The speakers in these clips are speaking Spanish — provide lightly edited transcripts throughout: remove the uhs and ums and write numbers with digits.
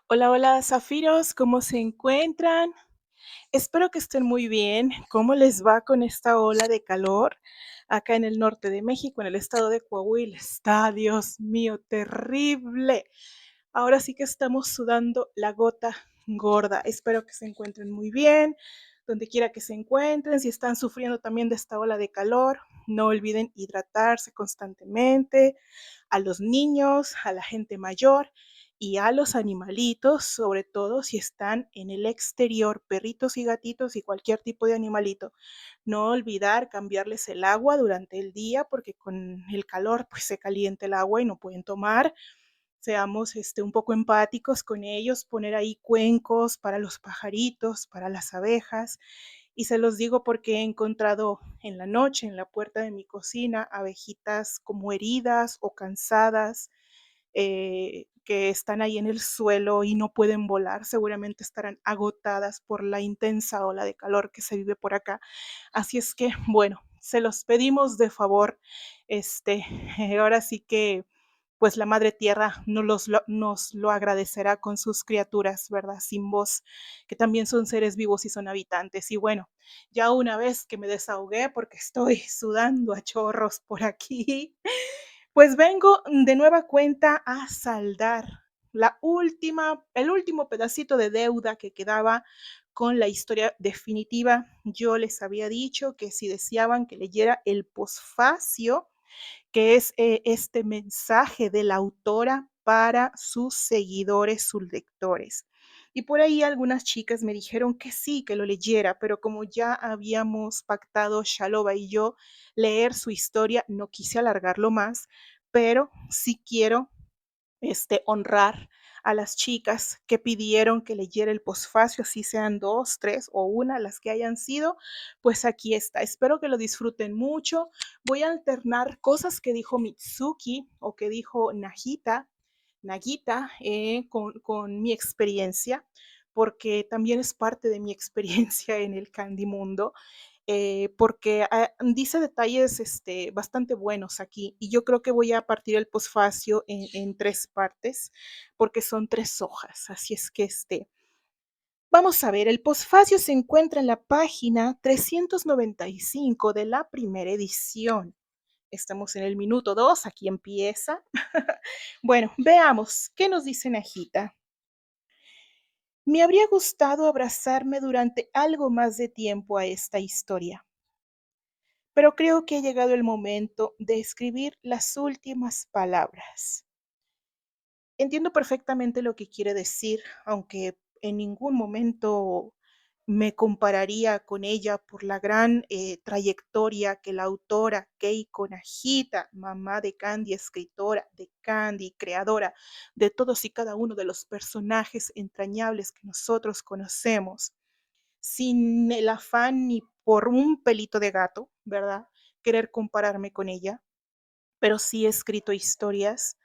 Hola, hola, zafiros, ¿cómo se encuentran? Espero que estén muy bien. ¿Cómo les va con esta ola de calor acá en el norte de México, en el estado de Coahuila? Está, Dios mío, terrible. Ahora sí que estamos sudando la gota gorda. Espero que se encuentren muy bien, donde quiera que se encuentren. Si están sufriendo también de esta ola de calor, no olviden hidratarse constantemente, a los niños, a la gente mayor y a los animalitos, sobre todo si están en el exterior, perritos y gatitos y cualquier tipo de animalito. No olvidar cambiarles el agua durante el día porque con el calor pues se calienta el agua y no pueden tomar. Seamos un poco empáticos con ellos, poner ahí cuencos para los pajaritos, para las abejas. Y se los digo porque he encontrado en la noche, en la puerta de mi cocina, abejitas como heridas o cansadas, que están ahí en el suelo y no pueden volar. Seguramente estarán agotadas por la intensa ola de calor que se vive por acá. Así es que, bueno, se los pedimos de favor. Este, ahora sí que pues la madre tierra nos lo agradecerá con sus criaturas, ¿verdad? Sin voz, que también son seres vivos y son habitantes. Y bueno, ya una vez que me desahogué porque estoy sudando a chorros por aquí, pues vengo de nueva cuenta a saldar el último pedacito de deuda que quedaba con la historia definitiva. Yo les había dicho que si deseaban que leyera el posfacio, que es este mensaje de la autora para sus seguidores, sus lectores. Y por ahí algunas chicas me dijeron que sí, que lo leyera, pero como ya habíamos pactado Shaloba y yo leer su historia, no quise alargarlo más, pero sí quiero honrar a las chicas que pidieron que leyera el posfacio, así sean dos, tres o una, las que hayan sido, pues aquí está. Espero que lo disfruten mucho. Voy a alternar cosas que dijo Mitsuki o que dijo Nagita, con mi experiencia, porque también es parte de mi experiencia en el Candy Mundo, porque dice detalles bastante buenos aquí y yo creo que voy a partir el posfacio en tres partes porque son tres hojas, así es que vamos a ver, el posfacio se encuentra en la página 395 de la primera edición. Estamos en el minuto 2, aquí empieza. Bueno, veamos, ¿qué nos dice Najita? Me habría gustado abrazarme durante algo más de tiempo a esta historia, pero creo que ha llegado el momento de escribir las últimas palabras. Entiendo perfectamente lo que quiere decir, aunque en ningún momento me compararía con ella por la gran trayectoria que la autora Keiko Najita, mamá de Candy, escritora de Candy, creadora de todos y cada uno de los personajes entrañables que nosotros conocemos, sin el afán ni por un pelito de gato, ¿verdad? Querer compararme con ella, pero sí he escrito historias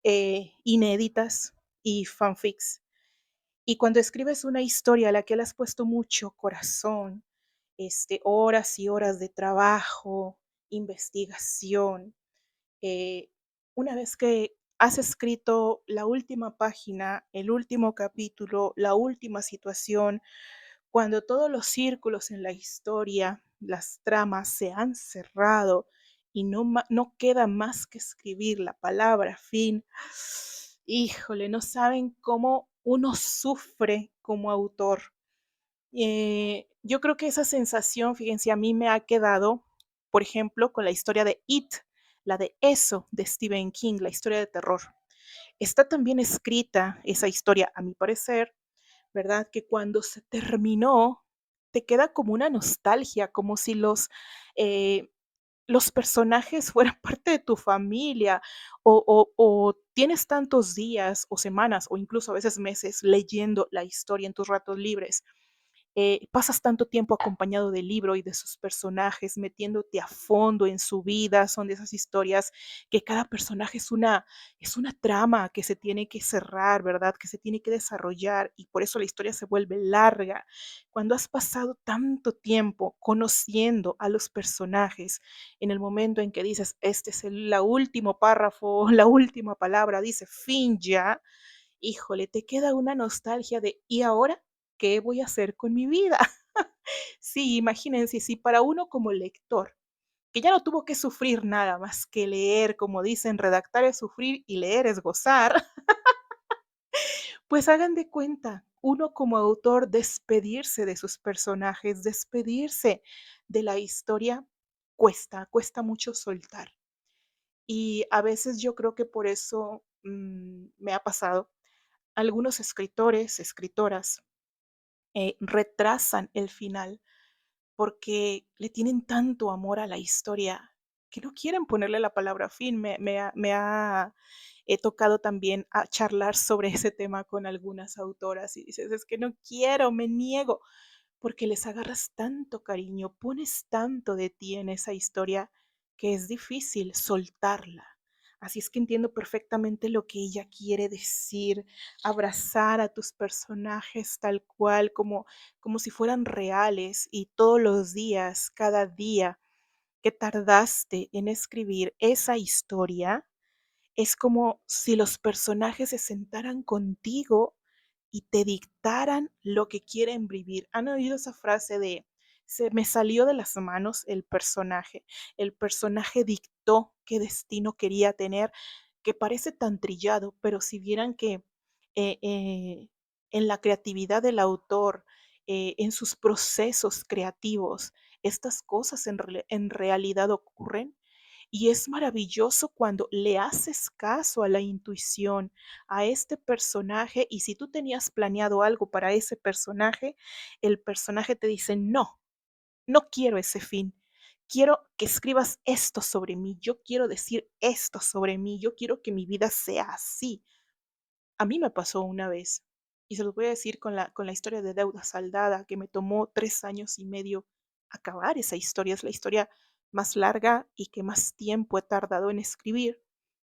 inéditas y fanfics. Y cuando escribes una historia a la que le has puesto mucho corazón, horas y horas de trabajo, investigación, eh, una vez que has escrito la última página, el último capítulo, la última situación, cuando todos los círculos en la historia, las tramas se han cerrado y no queda más que escribir la palabra fin, híjole, no saben cómo uno sufre como autor. Yo creo que esa sensación, fíjense, a mí me ha quedado, por ejemplo, con la historia de It, la de Eso de Stephen King, la historia de terror. Está también escrita esa historia, a mi parecer, ¿verdad? Que cuando se terminó, te queda como una nostalgia, como si los personajes fueran parte de tu familia o tienes tantos días o semanas o incluso a veces meses leyendo la historia en tus ratos libres, pasas tanto tiempo acompañado del libro y de sus personajes, metiéndote a fondo en su vida, son de esas historias que cada personaje es una trama que se tiene que cerrar, ¿verdad? Que se tiene que desarrollar y por eso la historia se vuelve larga. Cuando has pasado tanto tiempo conociendo a los personajes, en el momento en que dices, este es el la último párrafo, la última palabra, dice fin ya, híjole, te queda una nostalgia de, ¿y ahora qué voy a hacer con mi vida? Sí, imagínense, si para uno como lector, que ya no tuvo que sufrir nada más que leer, como dicen, redactar es sufrir y leer es gozar, pues hagan de cuenta, uno como autor despedirse de sus personajes, despedirse de la historia, cuesta mucho soltar. Y a veces yo creo que por eso me ha pasado, algunos escritores, escritoras, retrasan el final porque le tienen tanto amor a la historia que no quieren ponerle la palabra fin. He tocado también a charlar sobre ese tema con algunas autoras y dices, es que no quiero, me niego, porque les agarras tanto cariño, pones tanto de ti en esa historia que es difícil soltarla. Así es que entiendo perfectamente lo que ella quiere decir, abrazar a tus personajes tal cual, como si fueran reales y todos los días, cada día que tardaste en escribir esa historia, es como si los personajes se sentaran contigo y te dictaran lo que quieren vivir. ¿Han oído esa frase de se me salió de las manos el personaje dictó qué destino quería tener, que parece tan trillado, pero si vieran que eh, eh, en la creatividad del autor, en sus procesos creativos, estas cosas en realidad ocurren, y es maravilloso cuando le haces caso a la intuición, a este personaje, y si tú tenías planeado algo para ese personaje, el personaje te dice, no, no quiero ese fin. Quiero que escribas esto sobre mí, yo quiero decir esto sobre mí, yo quiero que mi vida sea así. A mí me pasó una vez, y se los voy a decir con la historia de Deuda Saldada, que me tomó 3 años y medio acabar esa historia. Es la historia más larga y que más tiempo he tardado en escribir,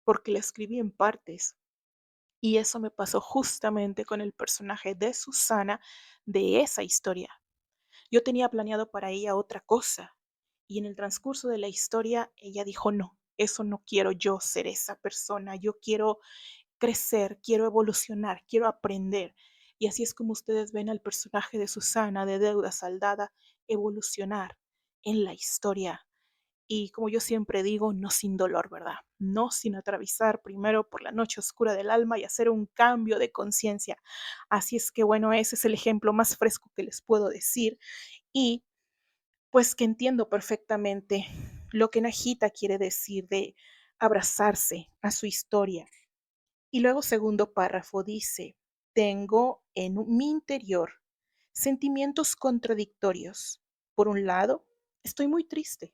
porque la escribí en partes. Y eso me pasó justamente con el personaje de Susana de esa historia. Yo tenía planeado para ella otra cosa, y en el transcurso de la historia ella dijo, no, eso no quiero yo ser esa persona, yo quiero crecer, quiero evolucionar, quiero aprender. Y así es como ustedes ven al personaje de Susana, de Deuda Saldada, evolucionar en la historia. Y como yo siempre digo, no sin dolor, ¿verdad? No sin atravesar primero por la noche oscura del alma y hacer un cambio de conciencia. Así es que bueno, ese es el ejemplo más fresco que les puedo decir. Y pues que entiendo perfectamente lo que Najita quiere decir de abrazarse a su historia. Y luego segundo párrafo dice, tengo en mi interior sentimientos contradictorios. Por un lado, estoy muy triste,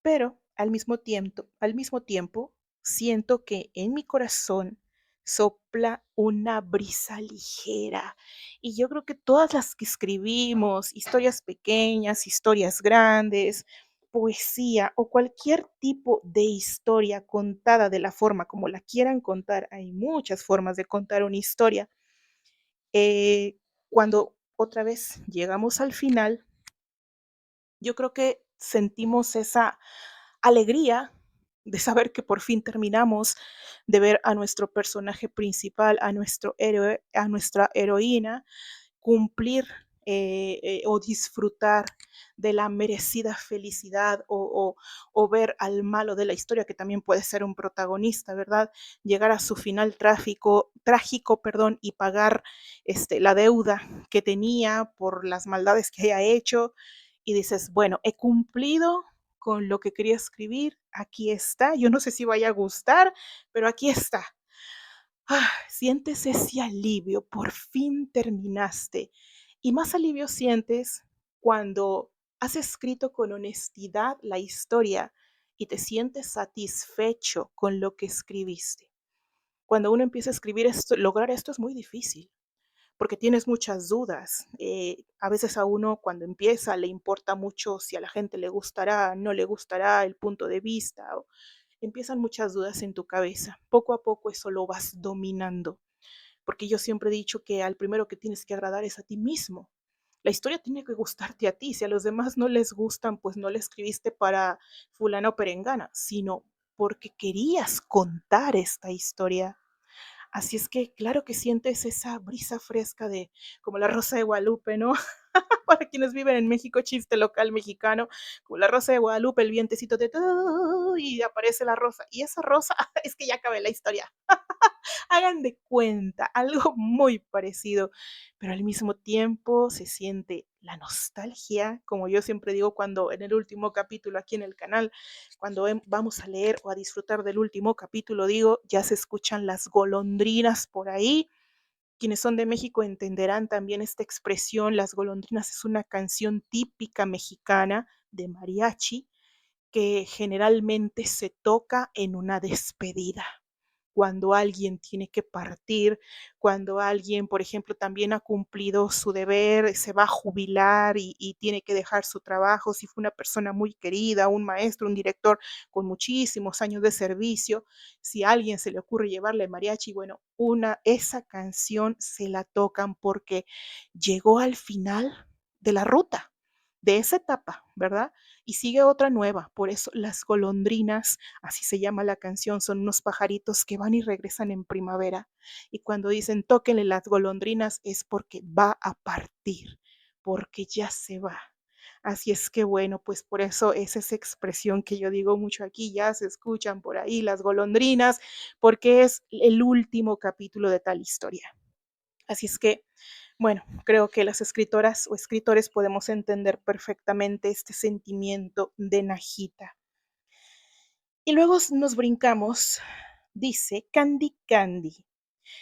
pero al mismo tiempo siento que en mi corazón sopla una brisa ligera. Y yo creo que todas las que escribimos, historias pequeñas, historias grandes, poesía o cualquier tipo de historia contada de la forma como la quieran contar, hay muchas formas de contar una historia. Cuando otra vez llegamos al final, yo creo que sentimos esa alegría de saber que por fin terminamos de ver a nuestro personaje principal, a nuestro héroe, a nuestra heroína, cumplir o disfrutar de la merecida felicidad o ver al malo de la historia, que también puede ser un protagonista, ¿verdad? Llegar a su final trágico, perdón, y pagar la deuda que tenía por las maldades que haya hecho. Y dices, bueno, he cumplido con lo que quería escribir, aquí está. Yo no sé si vaya a gustar, pero aquí está. Sientes ese alivio, por fin terminaste. Y más alivio sientes cuando has escrito con honestidad la historia y te sientes satisfecho con lo que escribiste. Cuando uno empieza a escribir esto, lograr esto es muy difícil porque tienes muchas dudas. A veces a uno cuando empieza le importa mucho si a la gente le gustará, no le gustará el punto de vista. Empiezan muchas dudas en tu cabeza. Poco a poco eso lo vas dominando, porque yo siempre he dicho que al primero que tienes que agradar es a ti mismo. La historia tiene que gustarte a ti. Si a los demás no les gustan, pues no la escribiste para fulana o perengana, sino porque querías contar esta historia. Así es que, claro que sientes esa brisa fresca de como la Rosa de Guadalupe, ¿no? Para quienes viven en México, chiste local mexicano, como la Rosa de Guadalupe, el vientecito de y aparece la rosa. Y esa rosa, es que ya acabé la historia. Hagan de cuenta, algo muy parecido, pero al mismo tiempo se siente la nostalgia, como yo siempre digo cuando en el último capítulo aquí en el canal, cuando vamos a leer o a disfrutar del último capítulo, digo, ya se escuchan las golondrinas por ahí. Quienes son de México entenderán también esta expresión. Las golondrinas es una canción típica mexicana de mariachi que generalmente se toca en una despedida cuando alguien tiene que partir, cuando alguien, por ejemplo, también ha cumplido su deber, se va a jubilar y tiene que dejar su trabajo, si fue una persona muy querida, un maestro, un director con muchísimos años de servicio, si a alguien se le ocurre llevarle mariachi, bueno, esa canción se la tocan porque llegó al final de la ruta, de esa etapa, ¿verdad? Y sigue otra nueva. Por eso las golondrinas, así se llama la canción, son unos pajaritos que van y regresan en primavera. Y cuando dicen tóquenle las golondrinas es porque va a partir, porque ya se va. Así es que bueno, pues por eso es esa expresión que yo digo mucho aquí, ya se escuchan por ahí las golondrinas, porque es el último capítulo de tal historia. Así es que, bueno, creo que las escritoras o escritores podemos entender perfectamente este sentimiento de Najita. Y luego nos brincamos, dice Candy Candy.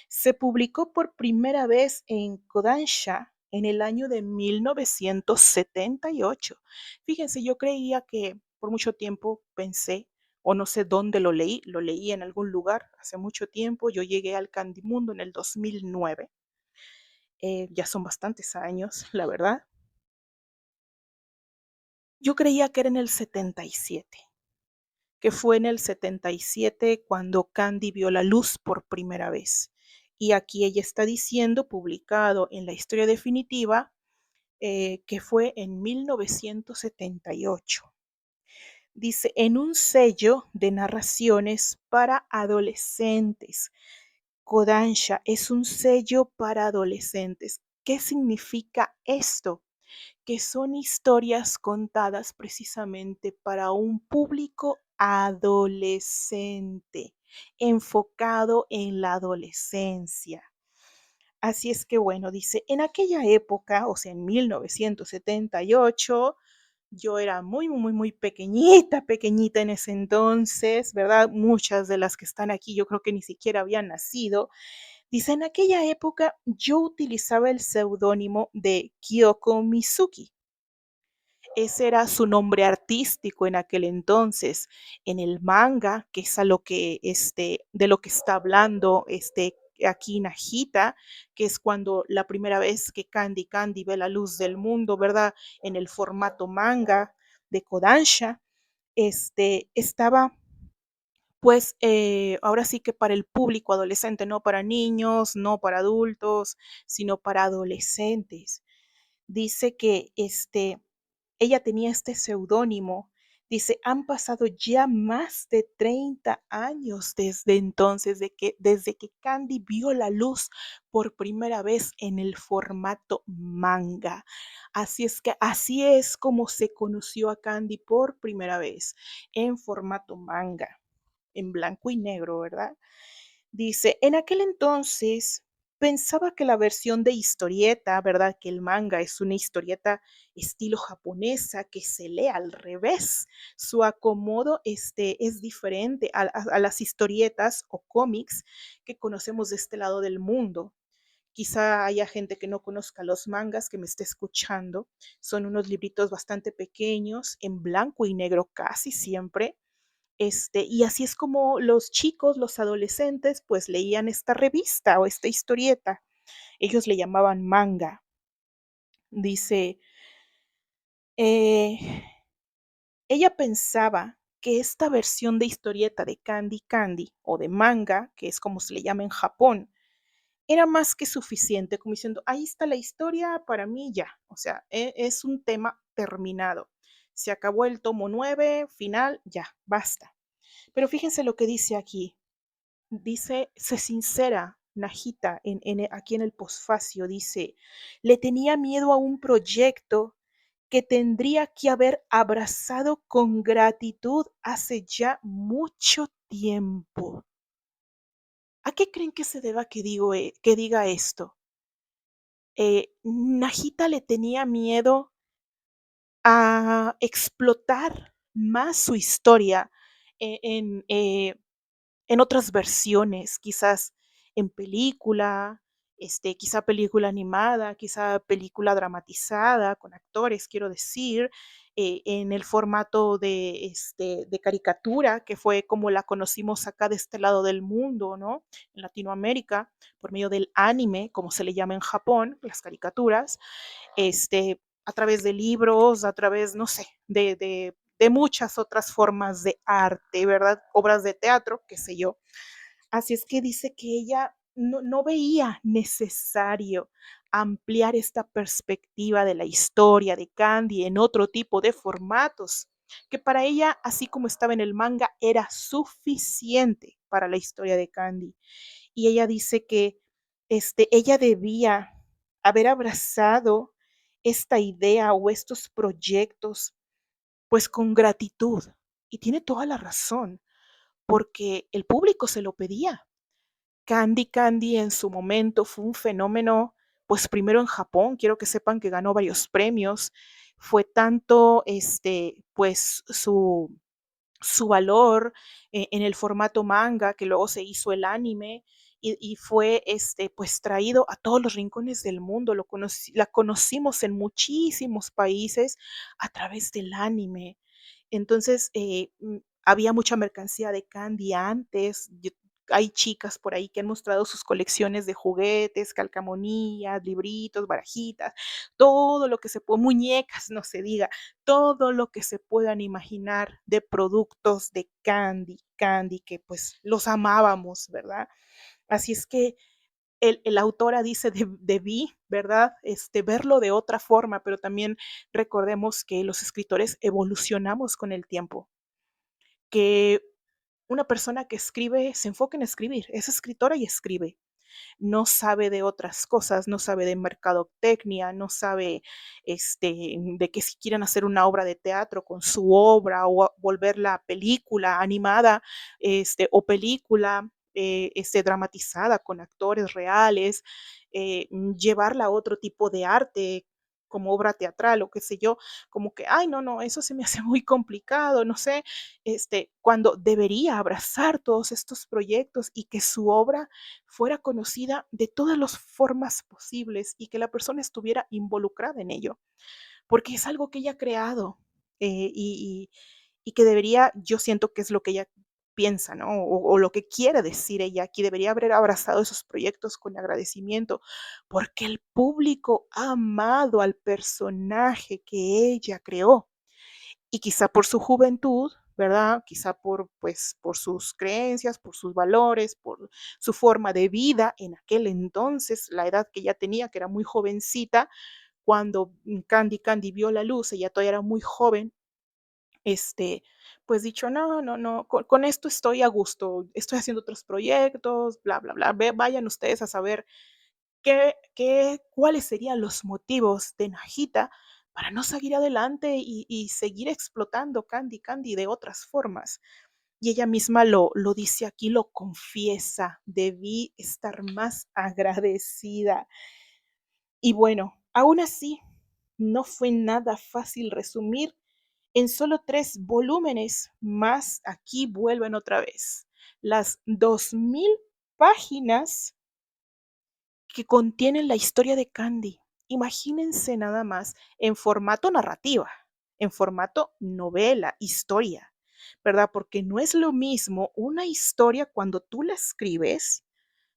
Se publicó por primera vez en Kodansha en el año de 1978. Fíjense, yo creía que por mucho tiempo pensé, o no sé dónde lo leí en algún lugar hace mucho tiempo, yo llegué al Candy Mundo en el 2009, ya son bastantes años, la verdad. Yo creía que era en el 77, que fue en el 77 cuando Candy vio la luz por primera vez. Y aquí ella está diciendo, publicado en la historia definitiva, que fue en 1978. Dice, en un sello de narraciones para adolescentes. Kodansha es un sello para adolescentes. ¿Qué significa esto? Que son historias contadas precisamente para un público adolescente, enfocado en la adolescencia. Así es que bueno, dice, en aquella época, o sea, en 1978, yo era muy, muy, muy pequeñita, pequeñita en ese entonces, ¿verdad? Muchas de las que están aquí yo creo que ni siquiera habían nacido. Dice, en aquella época yo utilizaba el seudónimo de Kyoko Mizuki. Ese era su nombre artístico en aquel entonces. En el manga, que es a lo que de lo que está hablando aquí Najita, que es cuando la primera vez que Candy Candy ve la luz del mundo, ¿verdad? En el formato manga de Kodansha, estaba pues ahora sí que para el público adolescente, no para niños, no para adultos, sino para adolescentes. Dice que ella tenía este seudónimo. Dice, han pasado ya más de 30 años desde entonces, desde que Candy vio la luz por primera vez en el formato manga. Así es que así es como se conoció a Candy por primera vez, en formato manga, en blanco y negro, ¿verdad? Dice, en aquel entonces pensaba que la versión de historieta, ¿verdad? Que el manga es una historieta estilo japonesa que se lee al revés. Su acomodo es diferente a las historietas o cómics que conocemos de este lado del mundo. Quizá haya gente que no conozca los mangas que me esté escuchando. Son unos libritos bastante pequeños, en blanco y negro casi siempre, y así es como los chicos, los adolescentes, pues leían esta revista o esta historieta. Ellos le llamaban manga. Dice, eh, ella pensaba que esta versión de historieta de Candy Candy o de manga, que es como se le llama en Japón, era más que suficiente, como diciendo, ahí está la historia, para mí ya, o sea, es un tema terminado. Se acabó el tomo 9, final, ya, basta. Pero fíjense lo que dice aquí. Dice, se sincera Najita aquí en el posfacio, dice, le tenía miedo a un proyecto que tendría que haber abrazado con gratitud hace ya mucho tiempo. ¿A qué creen que se deba que diga esto? Najita le tenía miedo a explotar más su historia e en otras versiones, quizás en película, quizá película animada, quizá película dramatizada con actores, quiero decir, en el formato de caricatura, que fue como la conocimos acá de este lado del mundo, ¿no? En Latinoamérica, por medio del anime, como se le llama en Japón, las caricaturas, a través de libros, a través, no sé, de muchas otras formas de arte, ¿verdad? Obras de teatro, qué sé yo. Así es que dice que ella no veía necesario ampliar esta perspectiva de la historia de Candy en otro tipo de formatos, que para ella, así como estaba en el manga, era suficiente para la historia de Candy. Y ella dice que ella debía haber abrazado esta idea o estos proyectos pues con gratitud. Y tiene toda la razón, porque el público se lo pedía. Candy Candy en su momento fue un fenómeno, pues primero en Japón, quiero que sepan que ganó varios premios. Fue tanto pues su valor en el formato manga, que luego se hizo el anime y fue pues traído a todos los rincones del mundo. La conocimos en muchísimos países a través del anime. Entonces, había mucha mercancía de Candy antes. Hay chicas por ahí que han mostrado sus colecciones de juguetes, calcamonías, libritos, barajitas, todo lo que se puede, muñecas, no se diga, todo lo que se puedan imaginar de productos de Candy, que pues los amábamos, ¿verdad? Así es que la autora dice, debí, ¿verdad? Verlo de otra forma, pero también recordemos que los escritores evolucionamos con el tiempo, que una persona que escribe se enfoca en escribir, es escritora y escribe, no sabe de otras cosas, no sabe de mercadotecnia, no sabe de que si quieren hacer una obra de teatro con su obra o volverla película animada o película dramatizada con actores reales, llevarla a otro tipo de arte como obra teatral o qué sé yo, como que, ay, no, no, eso se me hace muy complicado, no sé, cuando debería abrazar todos estos proyectos y que su obra fuera conocida de todas las formas posibles y que la persona estuviera involucrada en ello, porque es algo que ella ha creado eh, y, y- y que debería, yo siento que es lo que ella piensa, ¿no? O lo que quiere decir ella aquí, debería haber abrazado esos proyectos con agradecimiento, porque el público ha amado al personaje que ella creó y quizá por su juventud, ¿verdad? Quizá pues, por sus creencias, por sus valores, por su forma de vida en aquel entonces, la edad que ella tenía, que era muy jovencita, cuando Candy vio la luz, ella todavía era muy joven, este, pues dicho, no, no, no, con esto estoy a gusto, estoy haciendo otros proyectos, bla, bla, bla, vayan ustedes a saber cuáles serían los motivos de Najita para no seguir adelante y seguir explotando Candy de otras formas. Y ella misma lo dice aquí, lo confiesa, debí estar más agradecida. Y bueno, aún así, no fue nada fácil resumir en solo 3 volúmenes, más aquí vuelven otra vez las 2000 páginas que contienen la historia de Candy. Imagínense nada más en formato narrativa, en formato novela, historia, ¿verdad? Porque no es lo mismo una historia cuando tú la escribes,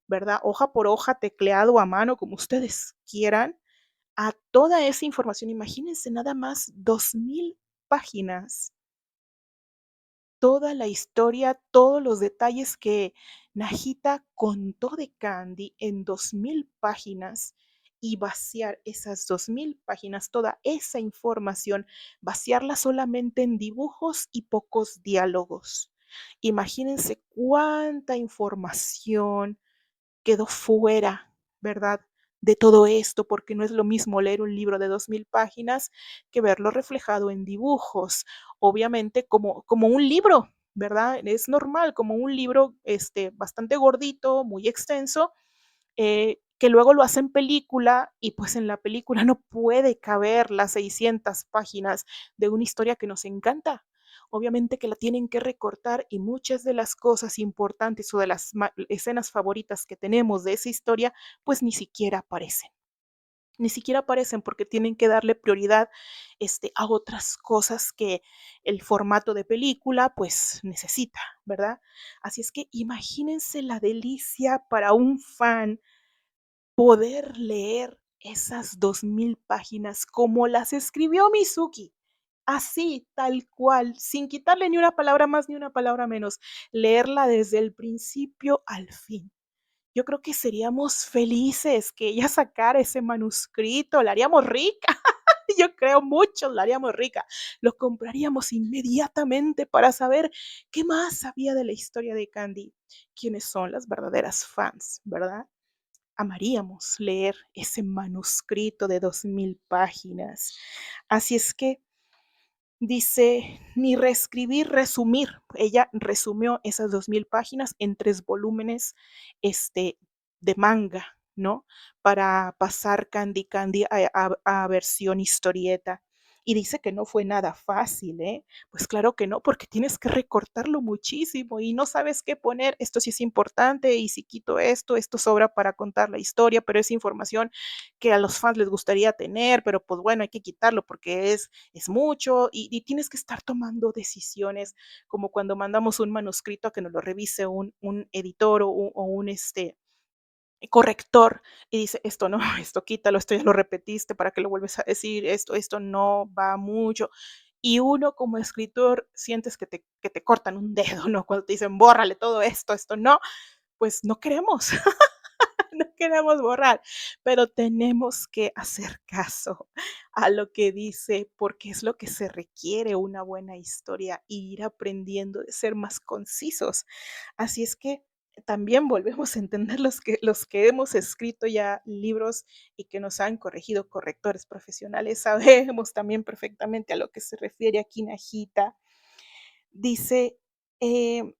¿verdad? Hoja por hoja, tecleado a mano, como ustedes quieran, a toda esa información. Imagínense nada más 2000 páginas, toda la historia, todos los detalles que Najita contó de Candy en 2000 páginas y vaciar esas 2000 páginas, toda esa información, vaciarla solamente en dibujos y pocos diálogos. Imagínense cuánta información quedó fuera, ¿verdad? De todo esto, porque no es lo mismo leer un libro de 2000 páginas que verlo reflejado en dibujos. Obviamente, como un libro, ¿verdad? Es normal, como un libro bastante gordito, muy extenso, que luego lo hacen película y pues en la película no puede caber las 600 páginas de una historia que nos encanta. Obviamente que la tienen que recortar y muchas de las cosas importantes o de las escenas favoritas que tenemos de esa historia, pues ni siquiera aparecen. Ni siquiera aparecen porque tienen que darle prioridad a otras cosas que el formato de película pues necesita, ¿verdad? Así es que imagínense la delicia para un fan poder leer esas 2000 páginas como las escribió Mizuki, así, tal cual, sin quitarle ni una palabra más ni una palabra menos, leerla desde el principio al fin. Yo creo que seríamos felices que ella sacara ese manuscrito, la haríamos rica. Yo creo mucho la haríamos rica. Lo compraríamos inmediatamente para saber qué más sabía de la historia de Candy, quiénes son las verdaderas fans, ¿verdad? Amaríamos leer ese manuscrito de 2000 páginas. Así es que dice, ni reescribir, resumir. Ella resumió esas 2000 páginas en 3 volúmenes de manga, ¿no? Para pasar Candy Candy a versión historieta. Y dice que no fue nada fácil, ¿eh? Pues claro que no, porque tienes que recortarlo muchísimo y no sabes qué poner. Esto sí es importante y si quito esto, esto sobra para contar la historia, pero es información que a los fans les gustaría tener, pero pues bueno, hay que quitarlo porque es mucho y tienes que estar tomando decisiones como cuando mandamos un manuscrito a que nos lo revise un editor o un corrector y dice, esto no, esto quítalo, esto ya lo repetiste, ¿para qué lo vuelves a decir? Esto no va mucho. Y uno como escritor sientes que te cortan un dedo, ¿no? Cuando te dicen, bórrale todo esto, esto no, pues no queremos. No queremos borrar, pero tenemos que hacer caso a lo que dice, porque es lo que se requiere una buena historia, y ir aprendiendo de ser más concisos. Así es que también volvemos a entender los que hemos escrito ya libros y que nos han corregido correctores profesionales, sabemos también perfectamente a lo que se refiere aquí Najita. Dice, eh,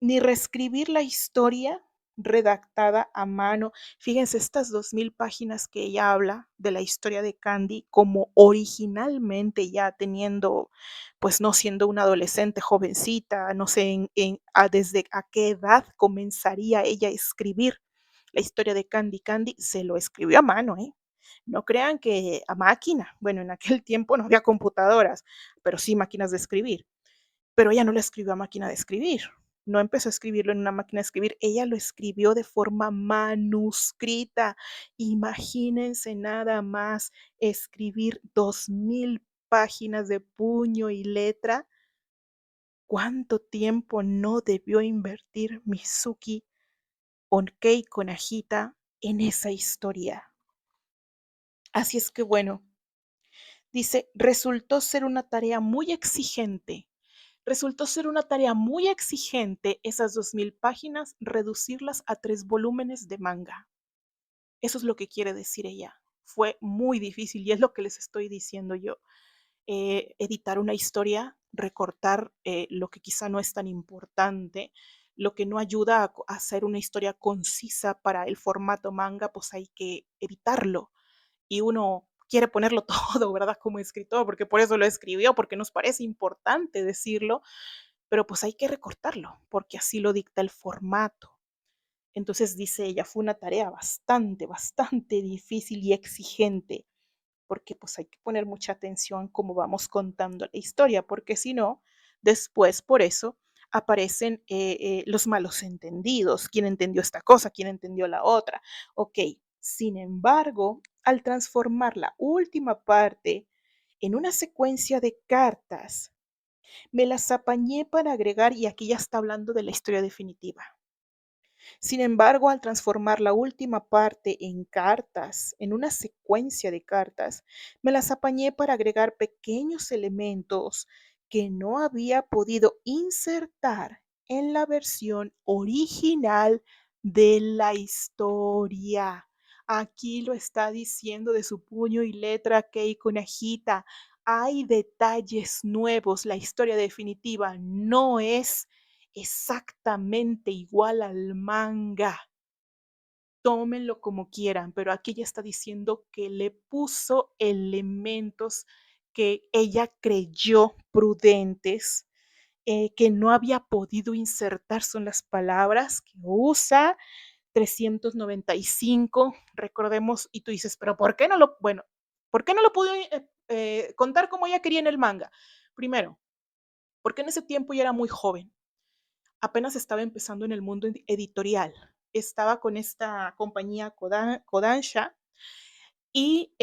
ni reescribir la historia redactada a mano. Fíjense, estas 2000 páginas que ella habla de la historia de Candy, como originalmente ya teniendo, pues no siendo una adolescente jovencita, no sé desde a qué edad comenzaría ella a escribir la historia de Candy. Candy se lo escribió a mano, ¿eh? No crean que a máquina. Bueno, en aquel tiempo no había computadoras, pero sí máquinas de escribir, pero ella no lo escribió a máquina de escribir, no empezó a escribirlo en una máquina de escribir, ella lo escribió de forma manuscrita. Imagínense nada más escribir 2000 páginas de puño y letra. ¿Cuánto tiempo no debió invertir Mizuki con Keiko Najita en esa historia? Así es que bueno, dice, resultó ser una tarea muy exigente esas 2000 páginas, reducirlas a 3 volúmenes de manga. Eso es lo que quiere decir ella. Fue muy difícil y es lo que les estoy diciendo yo. Editar una historia, recortar lo que quizá no es tan importante, lo que no ayuda a hacer una historia concisa para el formato manga, pues hay que evitarlo. Y uno quiere ponerlo todo, ¿verdad? Como escritor, porque por eso lo escribió, porque nos parece importante decirlo, pero pues hay que recortarlo, porque así lo dicta el formato. Entonces dice ella, fue una tarea bastante, bastante difícil y exigente, porque pues hay que poner mucha atención cómo vamos contando la historia, porque si no, después por eso aparecen los malos entendidos, quién entendió esta cosa, quién entendió la otra. Ok, sin embargo, al transformar la última parte en una secuencia de cartas, me las apañé para agregar, y aquí ya está hablando de la historia definitiva. Sin embargo, al transformar la última parte en cartas, en una secuencia de cartas, me las apañé para agregar pequeños elementos que no había podido insertar en la versión original de la historia. Aquí lo está diciendo de su puño y letra Keiko Najita. Hay detalles nuevos. La historia definitiva no es exactamente igual al manga. Tómenlo como quieran, pero aquí ella está diciendo que le puso elementos que ella creyó prudentes, que no había podido insertar, son las palabras que usa. 395, recordemos, y tú dices, pero ¿por qué no lo, bueno, ¿por qué no lo pudo contar como ella quería en el manga? Primero, porque en ese tiempo ella era muy joven, apenas estaba empezando en el mundo editorial, estaba con esta compañía Kodansha, y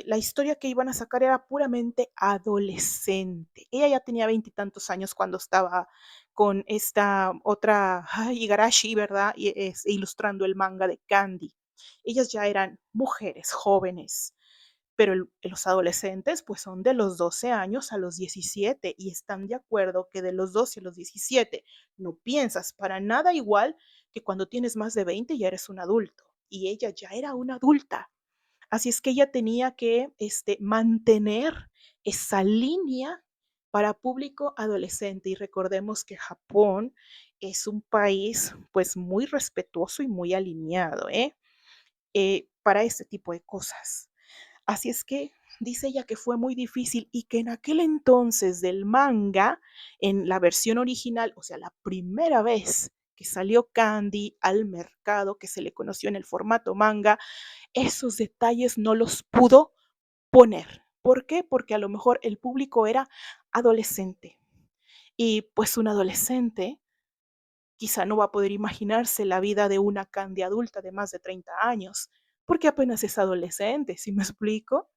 la historia que iban a sacar era puramente adolescente. Ella ya tenía veintitantos años cuando estaba con esta otra Igarashi, ¿verdad? Y ilustrando el manga de Candy. Ellas ya eran mujeres jóvenes, pero los adolescentes pues son de los 12 años a los 17 y están de acuerdo que de los 12 a los 17 no piensas para nada igual que cuando tienes más de 20 ya eres un adulto. Y ella ya era una adulta. Así es que ella tenía que mantener esa línea para público adolescente. Y recordemos que Japón es un país pues muy respetuoso y muy alineado para este tipo de cosas. Así es que dice ella que fue muy difícil y que en aquel entonces del manga, en la versión original, o sea, la primera vez que salió Candy al mercado, que se le conoció en el formato manga, esos detalles no los pudo poner. ¿Por qué? Porque a lo mejor el público era adolescente y pues un adolescente quizá no va a poder imaginarse la vida de una Candy adulta de más de 30 años, porque apenas es adolescente, ¿sí me explico?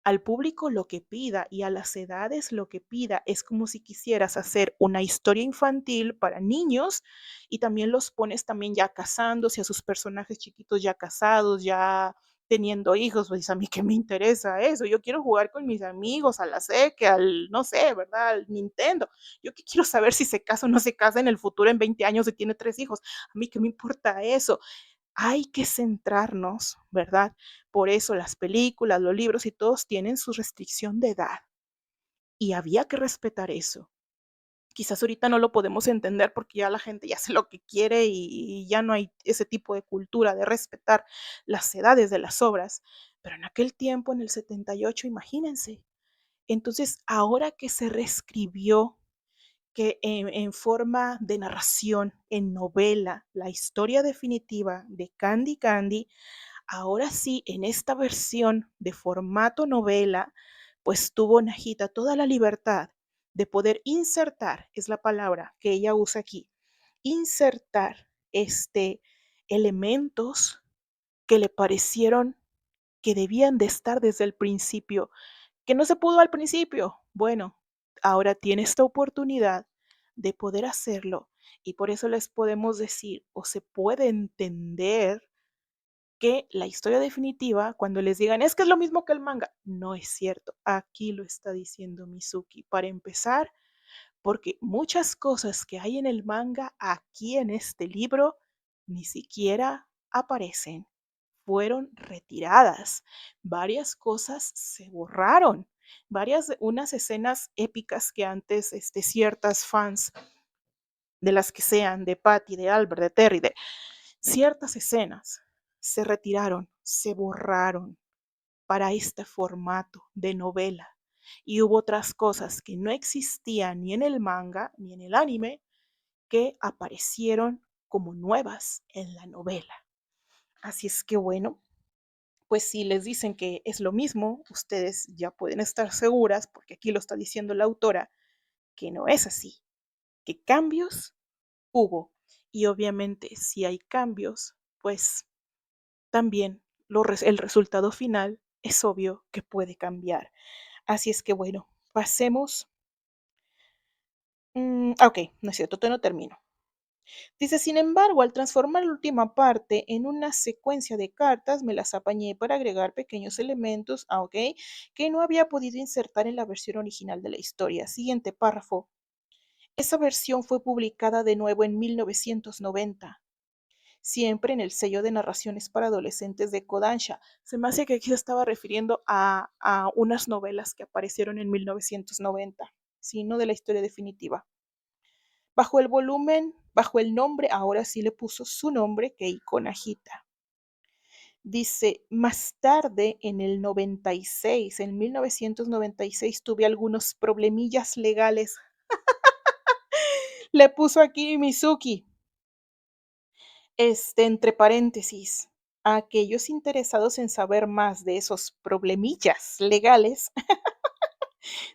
Al público lo que pida y a las edades lo que pida. Es como si quisieras hacer una historia infantil para niños y también los pones también ya casándose, a sus personajes chiquitos ya casados, ya teniendo hijos, pues a mí qué me interesa eso, yo quiero jugar con mis amigos a la que al, no sé, ¿verdad? Al Nintendo. Yo que quiero saber si se casa o no se casa en el futuro en 20 años y tiene 3 hijos. A mí qué me importa eso. Hay que centrarnos, ¿verdad? Por eso las películas, los libros y todos tienen su restricción de edad y había que respetar eso. Quizás ahorita no lo podemos entender porque ya la gente ya hace lo que quiere y ya no hay ese tipo de cultura de respetar las edades de las obras, pero en aquel tiempo, en el 78, imagínense. Entonces, ahora que se reescribió, que en forma de narración, en novela, la historia definitiva de Candy Candy, ahora sí, en esta versión de formato novela, pues tuvo Najita toda la libertad de poder insertar, es la palabra que ella usa aquí, insertar elementos que le parecieron que debían de estar desde el principio, que no se pudo al principio. Bueno, ahora tiene esta oportunidad de poder hacerlo y por eso les podemos decir o se puede entender que la historia definitiva, cuando les digan, es que es lo mismo que el manga, no es cierto. Aquí lo está diciendo Mizuki. Para empezar, porque muchas cosas que hay en el manga, aquí en este libro, ni siquiera aparecen. Fueron retiradas. Varias cosas se borraron. Unas escenas épicas que antes ciertas fans de las que sean, de Patty, de Albert, de Terry, de ciertas escenas se retiraron, se borraron para este formato de novela. Y hubo otras cosas que no existían ni en el manga ni en el anime que aparecieron como nuevas en la novela. Así es que bueno, pues si les dicen que es lo mismo, ustedes ya pueden estar seguras, porque aquí lo está diciendo la autora, que no es así, que cambios hubo. Y obviamente si hay cambios, pues también el resultado final es obvio que puede cambiar. Así es que bueno, pasemos. Ok, no es cierto, todavía no termino. Dice, sin embargo, al transformar la última parte en una secuencia de cartas, me las apañé para agregar pequeños elementos, ok, que no había podido insertar en la versión original de la historia. Siguiente párrafo. Esa versión fue publicada de nuevo en 1990, siempre en el sello de narraciones para adolescentes de Kodansha. Se me hace que aquí se estaba refiriendo a unas novelas que aparecieron en 1990, sí, no de la historia definitiva. Bajo el nombre, ahora sí le puso su nombre, Keiko Najita. Dice, más tarde, en 1996, tuve algunos problemillas legales. Le puso aquí Mizuki, entre paréntesis. A aquellos interesados en saber más de esos problemillas legales,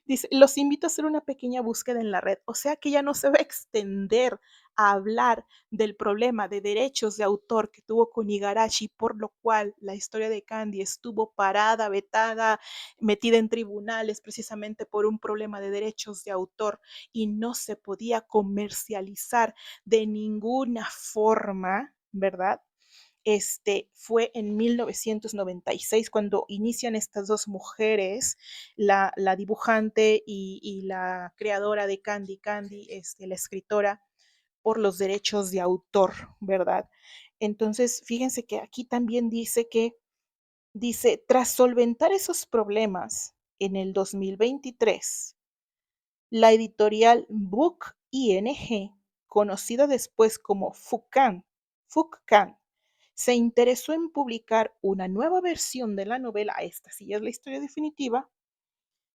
dice, los invito a hacer una pequeña búsqueda en la red. O sea que ya no se va a extender a hablar del problema de derechos de autor que tuvo con Igarashi, por lo cual la historia de Candy estuvo parada, vetada, metida en tribunales precisamente por un problema de derechos de autor y no se podía comercializar de ninguna forma, ¿verdad? Fue en 1996 cuando inician estas dos mujeres, la dibujante y la creadora de Candy Candy, la escritora, por los derechos de autor, ¿verdad? Entonces, fíjense que aquí también dice, tras solventar esos problemas en el 2023, la editorial Book ING, conocida después como Fukan, se interesó en publicar una nueva versión de la novela, esta sí es la historia definitiva,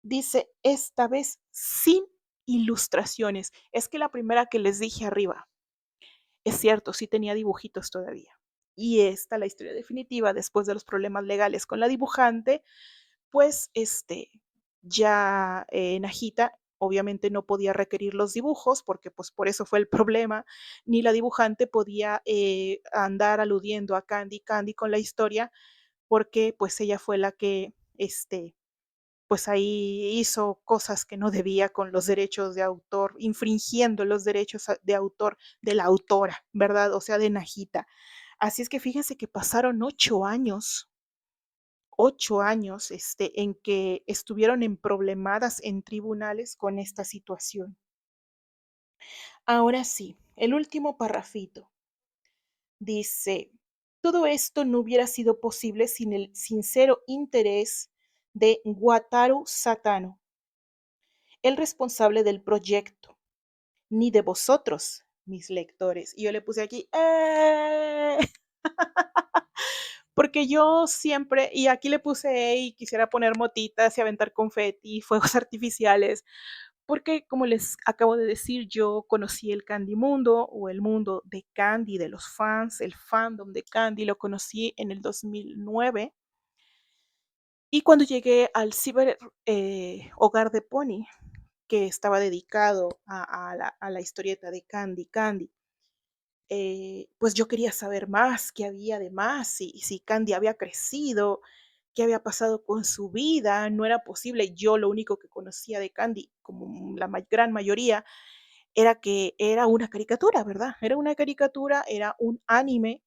dice, esta vez sin ilustraciones. Es que la primera que les dije arriba, es cierto, sí tenía dibujitos todavía. Y esta, la historia definitiva, después de los problemas legales con la dibujante, pues ya Najita obviamente no podía requerir los dibujos porque pues por eso fue el problema, ni la dibujante podía andar aludiendo a Candy Candy con la historia porque pues ella fue la que pues ahí hizo cosas que no debía con los derechos de autor, infringiendo los derechos de autor de la autora, ¿verdad? O sea, de Najita. Así es que fíjense que pasaron 8 años 8 años, en que estuvieron en problemadas en tribunales con esta situación. Ahora sí, el último parrafito dice, todo esto no hubiera sido posible sin el sincero interés de Wataru Satano, el responsable del proyecto, ni de vosotros, mis lectores. Y yo le puse aquí, porque yo siempre, y aquí le puse, y quisiera poner motitas y aventar confeti, fuegos artificiales, porque como les acabo de decir, yo conocí el Candy Mundo o el mundo de Candy, de los fans, el fandom de Candy, lo conocí en el 2009. Y cuando llegué al ciber hogar de Pony, que estaba dedicado a la historieta de Candy Candy, pues yo quería saber más, qué había de más, si Candy había crecido, qué había pasado con su vida, no era posible. Yo lo único que conocía de Candy, como la gran mayoría, era que era una caricatura, ¿verdad? Era una caricatura, era un anime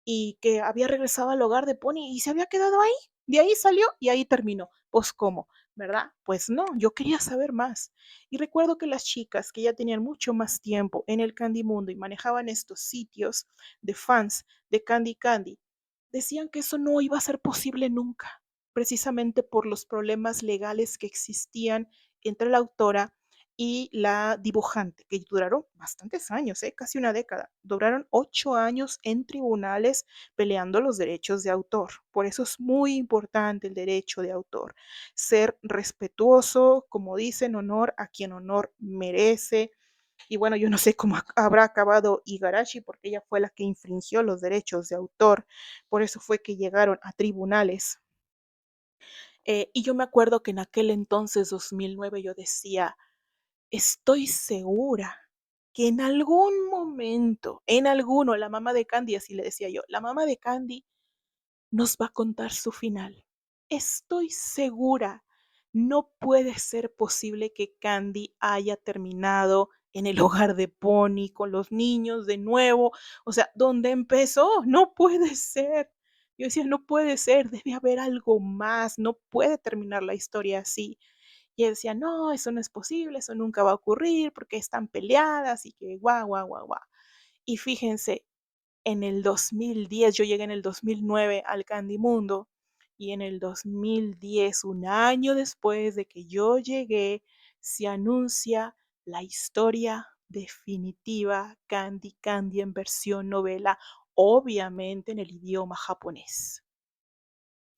y que había regresado al hogar de Pony y se había quedado ahí. De ahí salió y ahí terminó. Pues cómo, ¿verdad? Pues no, yo quería saber más. Y recuerdo que las chicas que ya tenían mucho más tiempo en el Candy Mundo y manejaban estos sitios de fans de Candy Candy, decían que eso no iba a ser posible nunca, precisamente por los problemas legales que existían entre la autora y la dibujante, que duraron bastantes años, casi una década. Duraron 8 años en tribunales peleando los derechos de autor. Por eso es muy importante el derecho de autor. Ser respetuoso, como dicen, honor a quien honor merece. Y bueno, yo no sé cómo habrá acabado Igarashi, porque ella fue la que infringió los derechos de autor. Por eso fue que llegaron a tribunales. Y yo me acuerdo que en aquel entonces, 2009, yo decía, estoy segura que en algún momento, en alguno, la mamá de Candy, así le decía yo, la mamá de Candy nos va a contar su final. Estoy segura no puede ser posible que Candy haya terminado en el hogar de Pony con los niños de nuevo. O sea, ¿dónde empezó? No puede ser. Yo decía, no puede ser, debe haber algo más, no puede terminar la historia así. Y él decía, no, eso no es posible, eso nunca va a ocurrir porque están peleadas y que guau, guau, guau, guau. Y fíjense, en el 2010, yo llegué en el 2009 al Candy Mundo y en el 2010, un año después de que yo llegué, se anuncia la historia definitiva Candy Candy en versión novela, obviamente en el idioma japonés.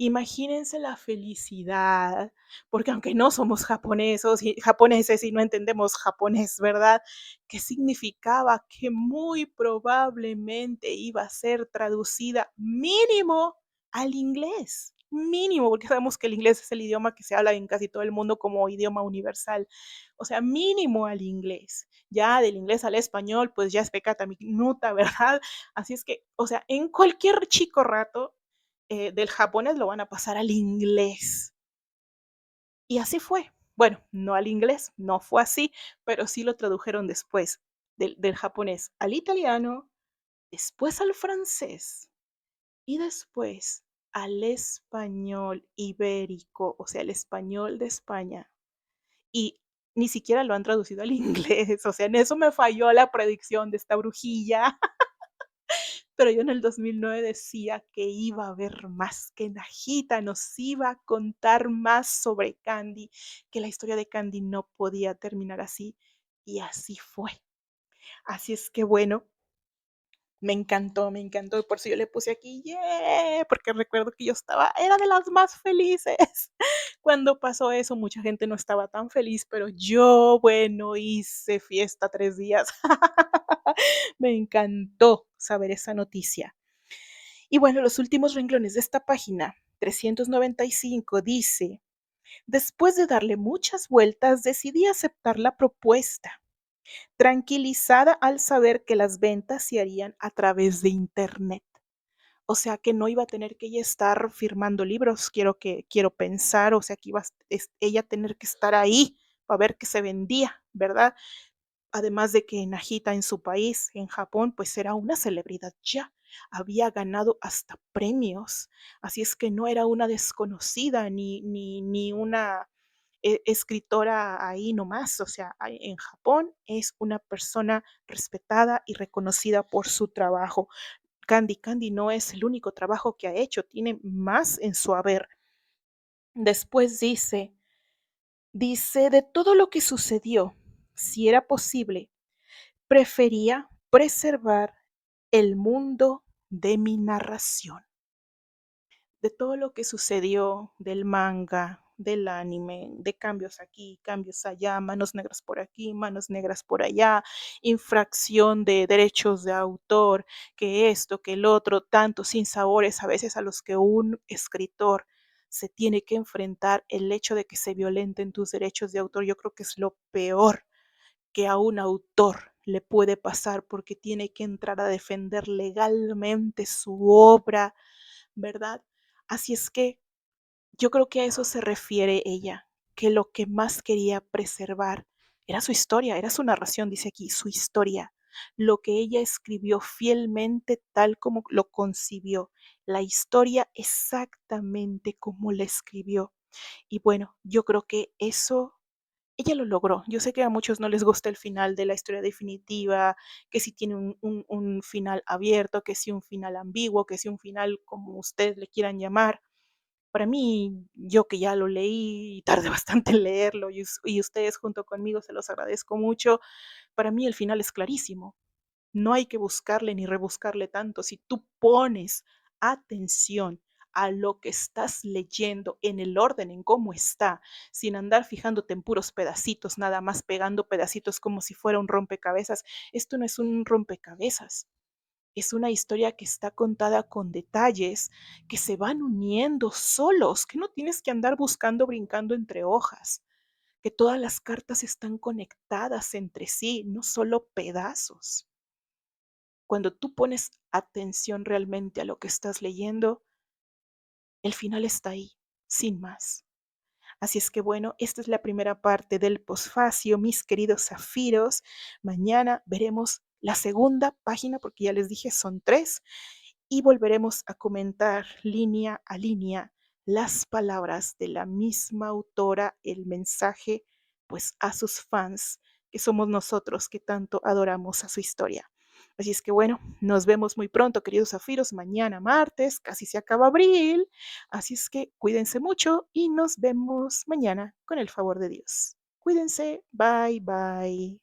Imagínense la felicidad, porque aunque no somos japoneses y no entendemos japonés, ¿verdad? ¿Qué significaba? Que muy probablemente iba a ser traducida mínimo al inglés, mínimo, porque sabemos que el inglés es el idioma que se habla en casi todo el mundo como idioma universal. O sea, mínimo al inglés. Ya del inglés al español, pues ya es pecata minuta, ¿verdad? Así es que, o sea, en cualquier chico rato del japonés lo van a pasar al inglés. Y así fue. Bueno, no al inglés, no fue así, pero sí lo tradujeron después del japonés al italiano, después al francés y después al español ibérico, o sea, el español de España. Y ni siquiera lo han traducido al inglés, o sea, en eso me falló la predicción de esta brujilla. Pero yo en el 2009 decía que iba a haber más, que Najita nos iba a contar más sobre Candy, que la historia de Candy no podía terminar así, y así fue. Así es que bueno, me encantó, y por eso yo le puse aquí, yeah, porque recuerdo que yo era de las más felices. Cuando pasó eso, mucha gente no estaba tan feliz, pero yo, bueno, hice fiesta 3 días. Me encantó saber esa noticia. Y bueno, los últimos renglones de esta página 395 dice, después de darle muchas vueltas, decidí aceptar la propuesta, tranquilizada al saber que las ventas se harían a través de Internet. O sea que no iba a tener que ella estar firmando libros, quiero pensar, o sea que iba a ella tener que estar ahí para ver qué se vendía, ¿verdad? Además de que Najita en su país, en Japón, pues era una celebridad ya, había ganado hasta premios, así es que no era una desconocida ni una escritora ahí nomás, o sea, en Japón es una persona respetada y reconocida por su trabajo. Candy Candy no es el único trabajo que ha hecho, tiene más en su haber. Después dice, de todo lo que sucedió, si era posible, prefería preservar el mundo de mi narración, de todo lo que sucedió del manga, del anime, de cambios aquí, cambios allá, manos negras por aquí, manos negras por allá, infracción de derechos de autor, que esto, que el otro, tantos sinsabores a veces a los que un escritor se tiene que enfrentar, el hecho de que se violenten tus derechos de autor, yo creo que es lo peor que a un autor le puede pasar porque tiene que entrar a defender legalmente su obra, ¿verdad? Así es que yo creo que a eso se refiere ella, que lo que más quería preservar era su historia, era su narración, dice aquí, su historia, lo que ella escribió fielmente tal como lo concibió, la historia exactamente como la escribió. Y bueno, yo creo que eso ella lo logró. Yo sé que a muchos no les gusta el final de la historia definitiva, que si tiene un final abierto, que si un final ambiguo, que si un final como ustedes le quieran llamar. Para mí, yo que ya lo leí y tardé bastante en leerlo y ustedes junto conmigo se los agradezco mucho, para mí el final es clarísimo. No hay que buscarle ni rebuscarle tanto. Si tú pones atención a lo que estás leyendo en el orden, en cómo está, sin andar fijándote en puros pedacitos, nada más pegando pedacitos como si fuera un rompecabezas. Esto no es un rompecabezas. Es una historia que está contada con detalles que se van uniendo solos, que no tienes que andar buscando, brincando entre hojas, que todas las cartas están conectadas entre sí, no solo pedazos. Cuando tú pones atención realmente a lo que estás leyendo, el final está ahí, sin más. Así es que bueno, esta es la primera parte del posfacio, mis queridos zafiros. Mañana veremos la segunda página, porque ya les dije, son 3, y volveremos a comentar línea a línea las palabras de la misma autora, el mensaje, pues, a sus fans, que somos nosotros que tanto adoramos a su historia. Así es que bueno, nos vemos muy pronto, queridos zafiros, mañana martes, casi se acaba abril, así es que cuídense mucho y nos vemos mañana con el favor de Dios. Cuídense, bye bye.